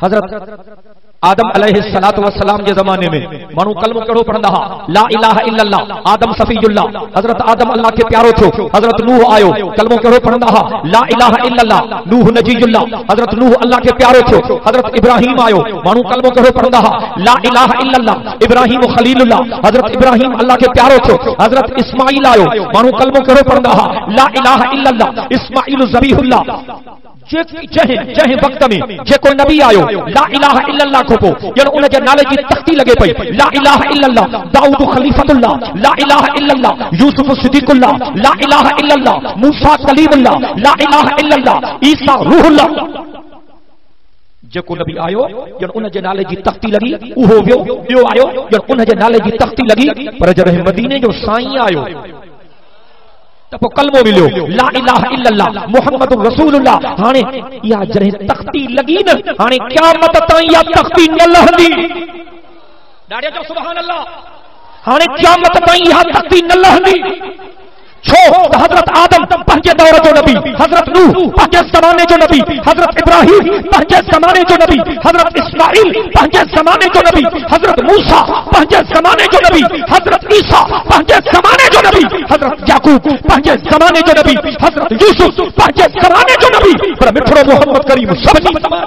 हजरत आदम अलैहिस्सलातु वस्सलाम के जमाने में मानू कलमो कड़ो पढ़ंदा हा ला इलाहा इल्लल्लाह आदम सफीयुल्लाह हजरत आदम अल्लाह के प्यारो थो। हजरत नूह आयो कलमो कड़ो पढ़ंदा हा ला इलाहा इल्लल्लाह नूह नजीयुल्लाह हजरत नूह अल्लाह के प्यारो थो। हजरत इब्राहिम आयो मानू कलमो कड़ो पढ़ंदा हा ला इलाहा इल्लल्लाह इब्राहिम खलीलुल्लाह हजरत इब्राहिम अल्लाह के प्यारो थो। हजरत इस्माइल आयो मानू कलमो कड़ो पढ़ंदा हा ला इलाहा इल्लल्लाह इस्माइल ज़बीहुल्लाह जंहिं वक्त में जेको नबी आयो ला इलाहा इल्लल्लाह को पो जण उन जे नाले जी तख्ती लगे पई ला इलाहा इल्लल्लाह दाऊद खलीफतुल्लाह ला इलाहा इल्लल्लाह यूसुफ सिद्दीकुल्लाह ला इलाहा इल्लल्लाह मूसा कलीमुल्लाह ला इलाहा इल्लल्लाह ईसा रूहुल्लाह जेको नबी आयो जण उन जे नाले जी तख्ती लगी उहो ॿियो आयो जण उन जे नाले जी तख्ती लगी। पर जॾहिं मदीने जो साईं आयो तो कलमो मिलियो ला इलाहा इल्लल्लाह मुहम्मदुर रसूलुल्लाह। हाणे या जॾहिं तख्ती लगी न हाणे क़यामत ताईं या तख्ती न लहंदी। ॾाढे जो सुभान अल्लाह। हाणे क़यामत ताईं या तख्ती न लहंदी। छो हजरत आदम पंहिंजे दौर जो नबी हजरत नूह पंहिंजे ज़माने जो नबी हजरत इब्राहिम पंहिंजे ज़माने जो नबी हजरत इस्माइल पंहिंजे ज़माने जो नबी हजरत मूसा पंहिंजे ज़माने जो नबी हजरत ईसा पंहिंजे ज़माने जो नबी हजरत याकूब पंहिंजे ज़माने जो नबी हजरत यूसुफ पंहिंजे ज़माने जो नबी। पर मिठड़ो मोहम्मद करीम सभिनी